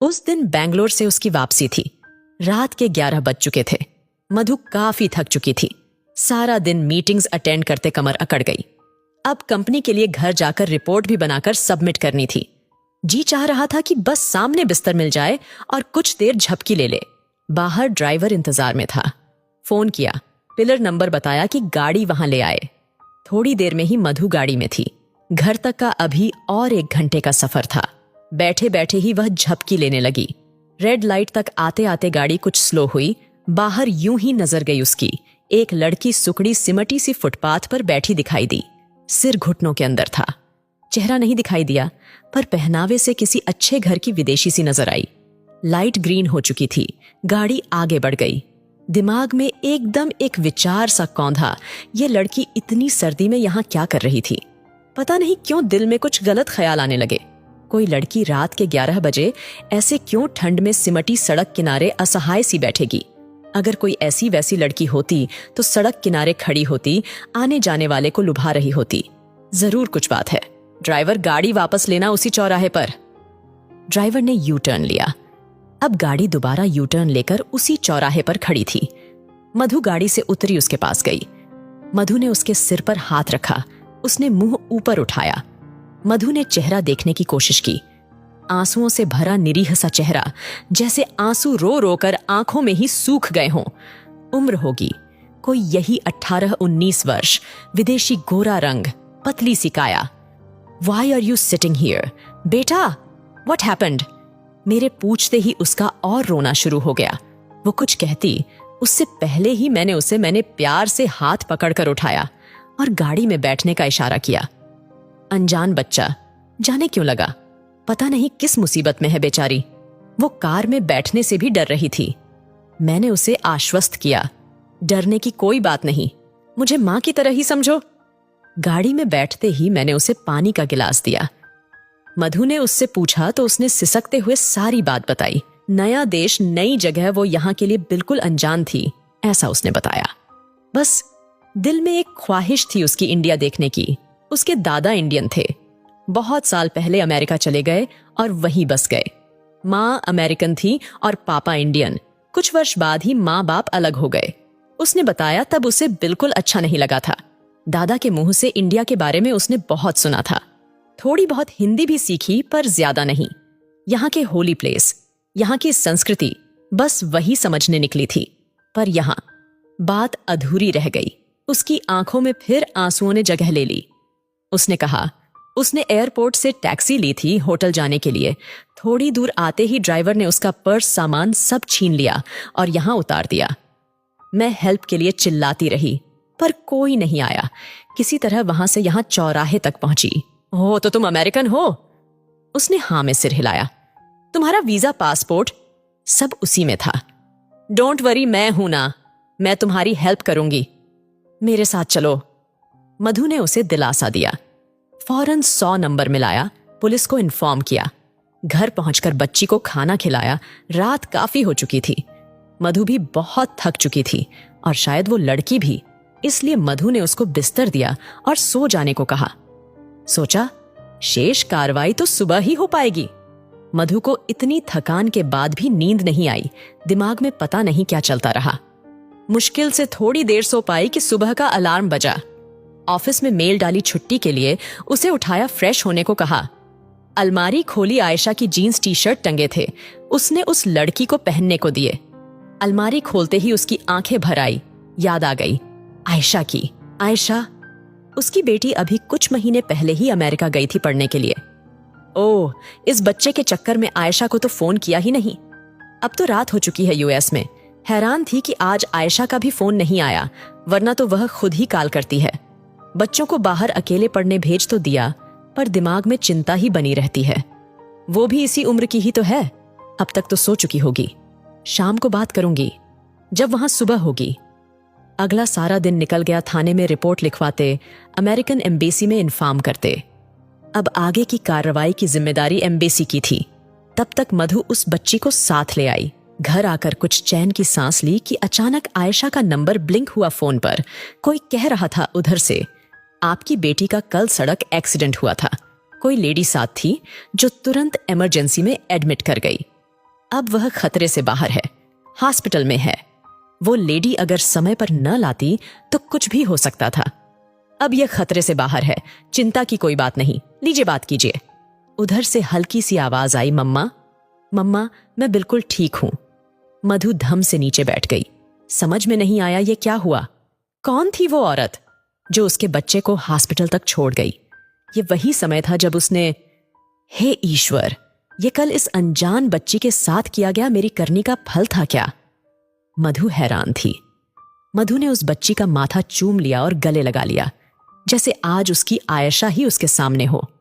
उस दिन बैंगलोर से उसकी वापसी थी। रात के 11 बज चुके थे। मधु काफी थक चुकी थी। सारा दिन मीटिंग्स अटेंड करते कमर अकड़ गई। अब कंपनी के लिए घर जाकर रिपोर्ट भी बनाकर सबमिट करनी थी। जी चाह रहा था कि बस सामने बिस्तर मिल जाए और कुछ देर झपकी ले ले। बाहर ड्राइवर इंतजार में था। फोन किया, पिलर नंबर बताया कि गाड़ी वहां ले आए। थोड़ी देर में ही मधु गाड़ी में थी। घर तक का अभी और 1 घंटे का सफर था। बैठे बैठे ही वह झपकी लेने लगी। रेड लाइट तक आते आते गाड़ी कुछ स्लो हुई। बाहर यूं ही नजर गई उसकी एक लड़की सुकड़ी सिमटी सी फुटपाथ पर बैठी दिखाई दी। सिर घुटनों के अंदर था। चेहरा नहीं दिखाई दिया, पर पहनावे से किसी अच्छे घर की विदेशी सी नजर आई। लाइट ग्रीन हो चुकी थी। गाड़ी आगे बढ़ गई। दिमाग में एकदम एक विचार सा कौंधा, ये लड़की इतनी सर्दी में यहां क्या कर रही थी। पता नहीं क्यों दिल में कुछ गलत ख्याल आने लगे। कोई लड़की रात के 11 बजे ऐसे क्यों ठंड में सिमटी सड़क किनारे असहाय सी बैठेगी। अगर कोई ऐसी वैसी लड़की होती तो सड़क किनारे खड़ी होती, आने जाने वाले को लुभा रही होती। जरूर कुछ बात है। ड्राइवर, गाड़ी वापस लेना उसी चौराहे पर। ड्राइवर ने यू टर्न लिया। अब गाड़ी दोबारा यू टर्न लेकर उसी चौराहे पर खड़ी थी। मधु गाड़ी से उतरी, उसके पास गई। मधु ने उसके सिर पर हाथ रखा। उसने मुंह ऊपर उठाया। मधु ने चेहरा देखने की कोशिश की। आंसुओं से भरा निरीह सा चेहरा, जैसे आंसू रो रो कर आंखों में ही सूख गए हों। उम्र होगी कोई यही 18-19 वर्ष, विदेशी गोरा रंग, पतली सी काया। Why are you sitting here? बेटा, what happened? मेरे पूछते ही उसका और रोना शुरू हो गया। वो कुछ कहती, उससे पहले ही मैंने प्यार से हाथ पकड़कर उठाया और गाड़ी में बैठने का इशारा किया। अनजान बच्चा, जाने क्यों लगा, पता नहीं किस मुसीबत में है बेचारी। वो कार में बैठने से भी डर रही थी। मैंने उसे आश्वस्त किया, डरने की कोई बात नहीं, मुझे मां की तरह ही समझो। गाड़ी में बैठते ही मैंने उसे पानी का गिलास दिया। मधु ने उससे पूछा तो उसने सिसकते हुए सारी बात बताई। नया देश, नई जगह, वो यहां के लिए बिल्कुल अनजान थी, ऐसा उसने बताया। बस दिल में एक ख्वाहिश थी उसकी इंडिया देखने की। उसके दादा इंडियन थे, बहुत साल पहले अमेरिका चले गए और वहीं बस गए। माँ अमेरिकन थी और पापा इंडियन। कुछ वर्ष बाद ही माँ बाप अलग हो गए। उसने बताया तब उसे बिल्कुल अच्छा नहीं लगा था। दादा के मुंह से इंडिया के बारे में उसने बहुत सुना था। थोड़ी बहुत हिंदी भी सीखी, पर ज्यादा नहीं। यहाँ के होली प्लेस, यहाँ की संस्कृति, बस वही समझने निकली थी। पर यहाँ बात अधूरी रह गई। उसकी आंखों में फिर आंसुओं ने जगह ले ली। उसने कहा, उसने एयरपोर्ट से टैक्सी ली थी होटल जाने के लिए। थोड़ी दूर आते ही ड्राइवर ने उसका पर्स सामान सब छीन लिया और यहां उतार दिया। मैं हेल्प के लिए चिल्लाती रही, पर कोई नहीं आया। किसी तरह वहां से यहां चौराहे तक पहुंची। हो तो तुम अमेरिकन हो? उसने हां में सिर हिलाया। तुम्हारा वीजा, पासपोर्ट सब उसी में था। डोंट वरी, मैं हूं ना, मैं तुम्हारी हेल्प करूंगी, मेरे साथ चलो। मधु ने उसे दिलासा दिया। फौरन 100 नंबर मिलाया, पुलिस को इन्फॉर्म किया। घर पहुंचकर बच्ची को खाना खिलाया। रात काफी हो चुकी थी। मधु भी बहुत थक चुकी थी और शायद वो लड़की भी, इसलिए मधु ने उसको बिस्तर दिया और सो जाने को कहा। सोचा, शेष कार्रवाई तो सुबह ही हो पाएगी। मधु को इतनी थकान के बाद भी नींद नहीं आई। दिमाग में पता नहीं क्या चलता रहा। मुश्किल से थोड़ी देर सो पाई कि सुबह का अलार्म बजा। ऑफिस में मेल डाली छुट्टी के लिए, उसे उठाया, फ्रेश होने को कहा। अलमारी खोली, आयशा की जीन्स टी शर्ट टंगे थे। उसने उस लड़की को पहनने को दिए। अलमारी खोलते ही उसकी आंखें भर आई। याद आ गई आयशा की। आयशा, उसकी बेटी अभी कुछ महीने पहले ही अमेरिका गई थी पढ़ने के लिए। ओह, इस बच्चे के चक्कर में आयशा को तो फोन किया ही नहीं। अब तो रात हो चुकी है यूएस में। हैरान थी कि आज आयशा का भी फोन नहीं आया, वरना तो वह खुद ही कॉल करती है। बच्चों को बाहर अकेले पढ़ने भेज तो दिया, पर दिमाग में चिंता ही बनी रहती है। वो भी इसी उम्र की ही तो है। अब तक तो सो चुकी होगी। शाम को बात करूंगी, जब वहां सुबह होगी। अगला सारा दिन निकल गया थाने में रिपोर्ट लिखवाते, अमेरिकन एम्बेसी में इन्फॉर्म करते। अब आगे की कार्रवाई की जिम्मेदारी एम्बेसी की थी। तब तक मधु उस बच्ची को साथ ले आई। घर आकर कुछ चैन की सांस ली कि अचानक आयशा का नंबर ब्लिंक हुआ फोन पर। कोई कह रहा था उधर से, आपकी बेटी का कल सड़क एक्सीडेंट हुआ था। कोई लेडी साथ थी जो तुरंत इमरजेंसी में एडमिट कर गई। अब वह खतरे से बाहर है, हॉस्पिटल में है। वो लेडी अगर समय पर न लाती तो कुछ भी हो सकता था। अब यह खतरे से बाहर है, चिंता की कोई बात नहीं, लीजिए बात कीजिए। उधर से हल्की सी आवाज आई, मम्मा। मम्मा, मैं बिल्कुल ठीक हूं। मधु धम से नीचे बैठ गई। समझ में नहीं आया ये क्या हुआ। कौन थी वो औरत जो उसके बच्चे को हॉस्पिटल तक छोड़ गई? ये वही समय था जब उसने, हे ईश्वर, ये कल इस अनजान बच्ची के साथ किया गया मेरी करनी का फल था क्या? मधु हैरान थी। मधु ने उस बच्ची का माथा चूम लिया और गले लगा लिया, जैसे आज उसकी आयशा ही उसके सामने हो।